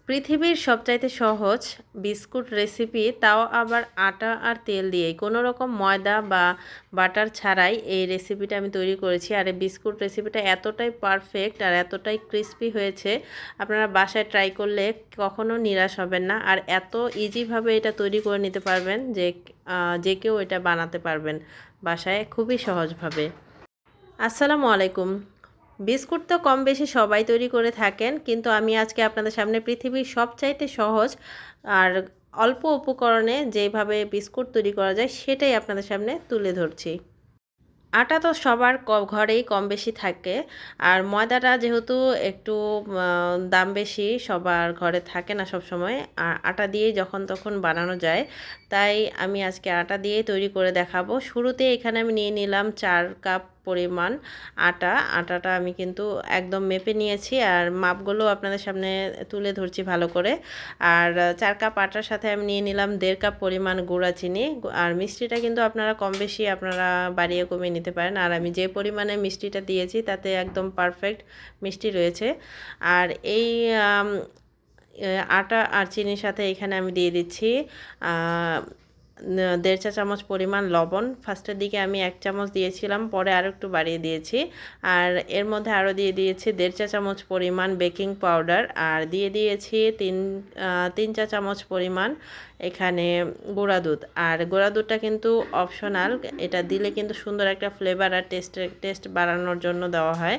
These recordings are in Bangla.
পৃথিবীর সবচাইতে সহজ বিস্কুট রেসিপি, তাও আবার আটা আর তেল দিয়েই, কোনো রকম ময়দা বা বাটার ছাড়াই এই রেসিপিটা আমি তৈরি করেছি। আর এই বিস্কুট রেসিপিটা এতটাই পারফেক্ট আর এতটাই ক্রিস্পি হয়েছে, আপনারা বাসায় ট্রাই করলে কখনো নিরাশ হবেন না। আর এত ইজিভাবে এটা তৈরি করে নিতে পারবেন যে যে কেউ এটা বানাতে পারবেন বাসায় খুবই সহজভাবে। আসসালামু আলাইকুম। বিস্কুট তো কম বেশি সবাই তৈরি করে থাকেন, কিন্তু আমি আজকে আপনাদের সামনে পৃথিবীর সবচাইতে সহজ আর অল্প উপকরণে যেভাবে বিস্কুট তৈরি করা যায় সেটাই আপনাদের সামনে তুলে ধরছি। আটা তো সবার ঘরেই কম বেশি থাকে, আর ময়দাটা যেহেতু একটু দাম বেশি, সবার ঘরে থাকে না সব সময়, আর আটা দিয়েই যখন তখন বানানো যায়, তাই আমি আজকে আটা দিয়েই তৈরি করে দেখাবো। শুরুতে এখানে আমি নিয়ে নিলাম 4 কাপ পরিমাণ আটাটা আমি কিন্তু একদম মেপে নিয়েছি, আর মাপগুলো আপনাদের সামনে তুলে ধরছি ভালো করে। আর 4 কাপ আটার সাথে আমি নিয়ে নিলাম 1.5 কাপ পরিমাণ গুঁড়া চিনি। আর মিষ্টিটা কিন্তু আপনারা কম বেশি আপনারা বাড়িয়ে কমিয়ে নিতে পারেন। আর আমি যে পরিমাণে মিষ্টিটা দিয়েছি তাতে একদম পারফেক্ট মিষ্টি রয়েছে। আর এই আটা আর চিনির সাথে এখানে আমি দিয়ে দিচ্ছি 1.5 চা চামচ পরিমাণ লবণ। ফার্স্টের দিকে আমি 1 চামচ দিয়েছিলাম, পরে আরও একটু বাড়িয়ে দিয়েছি। আর এর মধ্যে আরও দিয়ে দিয়েছি 1.5 চা চামচ পরিমাণ বেকিং পাউডার, আর দিয়ে দিয়েছি 3 চা চামচ পরিমাণ এখানে গুঁড়া দুধ। আর গুঁড়া দুধটা কিন্তু অপশনাল, এটা দিলে কিন্তু সুন্দর একটা ফ্লেভার আর টেস্ট বাড়ানোর জন্য দেওয়া হয়।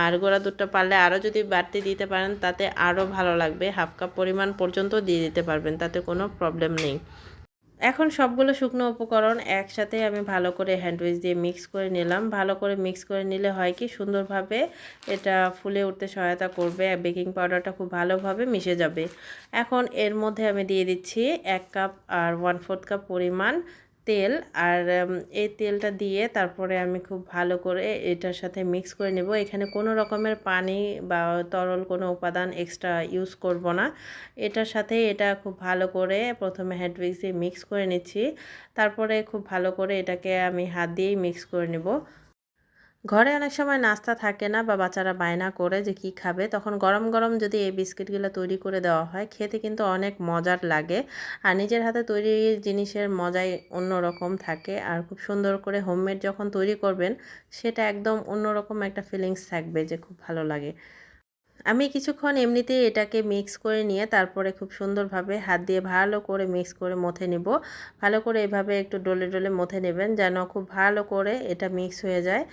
আর গুঁড়া দুধটা পারলে আরও যদি বাড়তি দিতে পারেন তাতে আরও ভালো লাগবে। 1/2 কাপ পরিমাণ পর্যন্ত দিয়ে দিতে পারবেন, তাতে কোনো প্রবলেম নেই। এখন সবগুলো শুকনো উপকরণ একসাথে আমি ভালো করে হ্যান্ড উইচ দিয়ে মিক্স করে নিলাম। ভালো করে মিক্স করে নিলে হয় কি, সুন্দরভাবে এটা ফুলে উঠতে সহায়তা করবে। বেকিং পাউডারটা খুব ভালোভাবে মিশে যাবে। এখন এর মধ্যে আমি দিয়ে দিচ্ছি 1 কাপ আর 1/4 কাপ পরিমাণ তেল। আর এই তেলটা দিয়ে তারপরে আমি খুব ভালো করে এটার সাথে মিক্স করে নেব। এখানে কোনো রকমের পানি বা তরল কোনো উপাদান এক্সট্রা ইউজ করব না। এটার সাথে এটা খুব ভালো করে প্রথমে হ্যান্ড উইক্স দিয়ে মিক্স করে নিচ্ছি। তারপরে খুব ভালো করে এটাকে আমি হাত দিয়েই মিক্স করে নেব। ঘরে অনেক সময় নাস্তা থাকে না বা বাচ্চারা বায়না করে যে কি খাবে, তখন গরম গরম যদি এই বিস্কিটগুলো তৈরি করে দেওয়া হয়, খেতে কিন্তু অনেক মজার লাগে। আর নিজের হাতে তৈরি জিনিসের মজাই অন্যরকম থাকে। আর খুব সুন্দর করে হোমমেড যখন তৈরি করবেন, সেটা একদম অন্যরকম একটা ফিলিংস থাকবে যে খুব ভালো লাগে। আমি কিছুক্ষণ এমনিতেই এটাকে মিক্স করে নিয়ে তারপরে খুব সুন্দরভাবে হাত দিয়ে ভালো করে মিক্স করে মথে নেব। ভালো করে এভাবে একটু ডলে ডলে মথে নেবেন যেন খুব ভালো করে এটা মিক্স হয়ে যায়।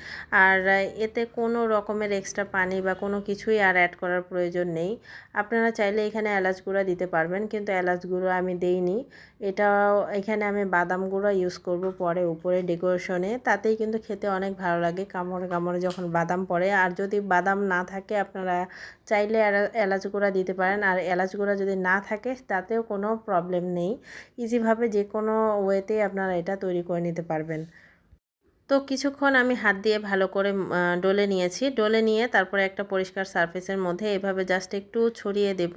আর এতে কোনো রকমের এক্সট্রা পানি বা কোনো কিছুই আর অ্যাড করার প্রয়োজন নেই। আপনারা চাইলে এখানে এলাচ গুঁড়া দিতে পারবেন, কিন্তু এলাচ গুঁড়ো আমি দেইনি। এটাও এখানে আমি বাদাম গুঁড়া ইউজ করব পরে উপরে ডেকোরেশনে, তাতেই কিন্তু খেতে অনেক ভালো লাগে কামড়ে কামড়ে যখন বাদাম পড়ে। আর যদি বাদাম না থাকে আপনারা চাইলে এলাচ গুঁড়া দিতে পারেন। আর এলাচ গুঁড়া যদি না থাকে তাতেও কোনো প্রবলেম নেই। ইজিভাবে যে কোনো ওয়েতেই আপনারা এটা তৈরি করে নিতে পারবেন। তো কিছুক্ষণ আমি হাত দিয়ে ভালো করে ডলে নিয়েছি। ডলে নিয়ে তারপরে একটা পরিষ্কার সারফেসের মধ্যে এভাবে জাস্ট একটু ছড়িয়ে দেব।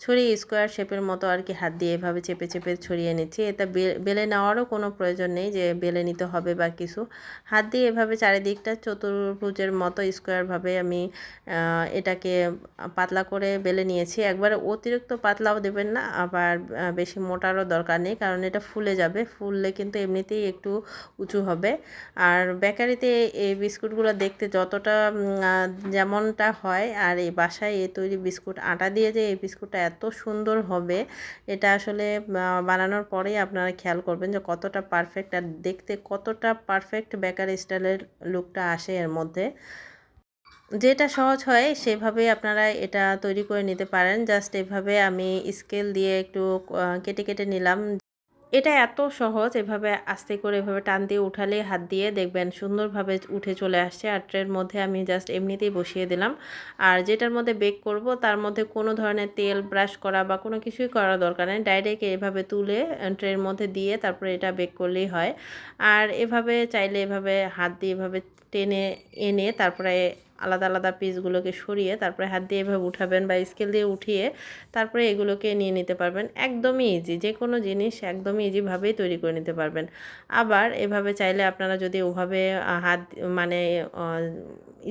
ছড়িয়ে স্কোয়ার শেপের মতো আর কি হাত দিয়ে এভাবে চেপে চেপে ছড়িয়ে নিচ্ছি। এটা বেলে নেওয়ারও কোনো প্রয়োজন নেই যে বেলে নিতে হবে বা কিছু। হাত দিয়ে এভাবে চারিদিকটা চতুর্ভুজের মতো স্কোয়ারভাবে আমি এটাকে পাতলা করে বেলে নিয়েছি। একবারে অতিরিক্ত পাতলাও দেবেন না, আবার বেশি মোটারও দরকার নেই, কারণ এটা ফুলে যাবে। ফুললে কিন্তু এমনিতেই একটু উঁচু হবে। আর বেকারিতে এই বিস্কুটগুলো দেখতে যতটা যেমনটা হয়, আর এই বাসায় এই তৈরি বিস্কুট আটা দিয়ে যে এই বিস্কুটটা এত সুন্দর হবে, এটা আসলে বানানোর পরেই আপনারা খেয়াল করবেন যে কতটা পারফেক্ট আর দেখতে কতটা পারফেক্ট বেকারি স্টাইলের লুকটা আসে এর মধ্যে। যেটা সহজ হয় সেভাবেই আপনারা এটা তৈরি করে নিতে পারেন। জাস্ট এভাবে আমি স্কেল দিয়ে একটু কেটে কেটে নিলাম। এটা এত সহজ, এভাবে আস্তে করে এভাবে টান দিয়ে উঠালেই হাত দিয়ে দেখবেন সুন্দরভাবে উঠে চলে আসছে। আর ট্রের মধ্যে আমি জাস্ট এমনিতেই বসিয়ে দিলাম। আর যেটার মধ্যে বেক করব তার মধ্যে কোনো ধরনের তেল ব্রাশ করা বা কোনো কিছুই করার দরকার নেই। ডাইরেক্ট এভাবে তুলে ট্রের মধ্যে দিয়ে তারপরে এটা বেক করলেই হয়। আর এভাবে চাইলে এভাবে হাত দিয়ে এভাবে টেনে এনে তারপরে আলাদা আলাদা পিসগুলোকে সরিয়ে তারপরে হাত দিয়ে এভাবে উঠাবেন বা স্কেল দিয়ে উঠিয়ে তারপরে এগুলোকে নিয়ে নিতে পারবেন। একদমই ইজি, যে কোনো জিনিস একদমই ইজিভাবেই তৈরি করে নিতে পারবেন। আবার এভাবে চাইলে আপনারা যদি ওভাবে হাত মানে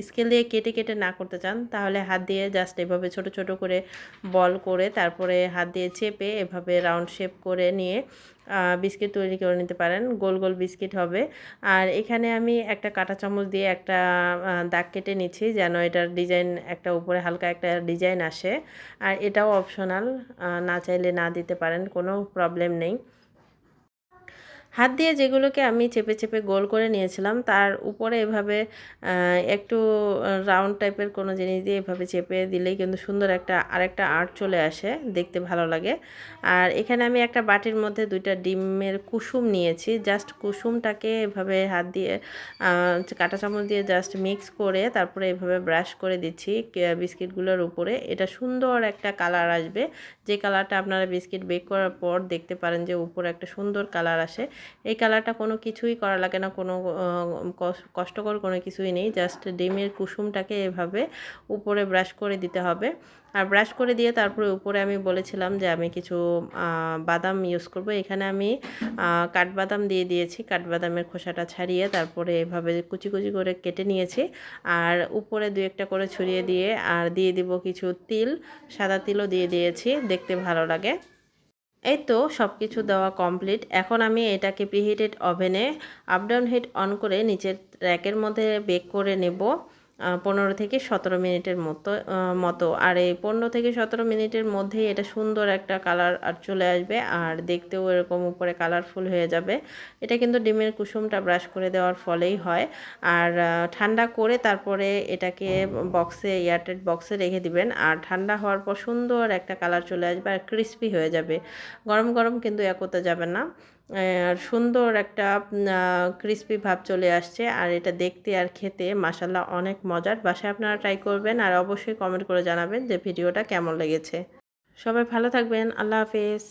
স্কেল দিয়ে কেটে কেটে না করতে চান, তাহলে হাত দিয়ে জাস্ট এভাবে ছোট ছোট করে বল করে তারপরে হাত দিয়ে চেপে এভাবে রাউন্ড শেপ করে নিয়ে বিস্কিট তৈরি করে নিতে পারেন। গোল গোল বিস্কিট হবে। আর এখানে আমি একটা কাঁটা চামচ দিয়ে একটা দাগ কেটে নিচ্ছি, যেন এটার ডিজাইন একটা উপরে হালকা একটা ডিজাইন আসে। আর এটাও অপশনাল, না চাইলে না দিতে পারেন, কোনো প্রবলেম নেই। হাত দিয়ে যেগুলোকে আমি চেপে চেপে গোল করে নিয়েছিলাম তার উপরে এভাবে একটু রাউন্ড টাইপের কোনো জিনিস দিয়ে এভাবে চেপে দিলেই কিন্তু সুন্দর একটা আরেকটা আর্ট চলে আসে, দেখতে ভালো লাগে। আর এখানে আমি একটা বাটির মধ্যে 2টা ডিমের কুসুম নিয়েছি। জাস্ট কুসুমটাকে এভাবে হাত দিয়ে কাঁটা চামচ দিয়ে জাস্ট মিক্স করে তারপরে এভাবে ব্রাশ করে দিচ্ছি বিস্কিটগুলোর উপরে। এটা সুন্দর একটা কালার আসবে, যে কালারটা আপনারা বিস্কিট বেক করার পর দেখতে পারেন যে উপরে একটা সুন্দর কালার আসে। এই কালারটা কোনো কিছুই করা লাগে না, কোনো কষ্টকর কোনো কিছুই নেই। জাস্ট ডিমের কুসুমটাকে এভাবে উপরে ব্রাশ করে দিতে হবে। আর ব্রাশ করে দিয়ে তারপরে উপরে আমি বলেছিলাম যে আমি কিছু বাদাম ইউজ করব। এখানে আমি কাঠবাদাম দিয়ে দিয়েছি, কাঠবাদামের খোসাটা ছাড়িয়ে তারপরে এভাবে কুচি কুচি করে কেটে নিয়েছি। আর উপরে 2-1টা করে ছড়িয়ে দিয়ে আর দিয়ে দিব কিছু তিল, সাদা তিলও দিয়ে দিয়েছি, দেখতে ভালো লাগে। এই তো সব কিছু দেওয়া কমপ্লিট। এখন আমি এটাকে প্রিহিটেড ওভেনে আপ ডাউন হিট অন করে নিচের র্যাকের মধ্যে বেক করে নেব 15 থেকে 17 মিনিটের মতো। আর এই 15 থেকে 17 মিনিটের মধ্যেই এটা সুন্দর একটা কালার আর চলে আসবে, আর দেখতেও এরকম উপরে কালারফুল হয়ে যাবে। এটা কিন্তু ডিমের কুসুমটা ব্রাশ করে দেওয়ার ফলেই হয়। আর ঠান্ডা করে তারপরে এটাকে বক্সে, এয়ারটাইট বক্সে রেখে দিবেন। আর ঠান্ডা হওয়ার পর সুন্দর একটা কালার চলে আসবে আর ক্রিস্পি হয়ে যাবে। গরম গরম কিন্তু করতে যাবে না। আর সুন্দর একটা ক্রিস্পি ভাব চলে আসছে, আর এটা দেখতে আর খেতে মাশাল্লাহ অনেক মজার। বাসায় আপনারা ট্রাই করবেন আর অবশ্যই কমেন্ট করে জানাবেন যে ভিডিওটা কেমন লেগেছে। সবাই ভালো থাকবেন। আল্লাহ হাফেজ।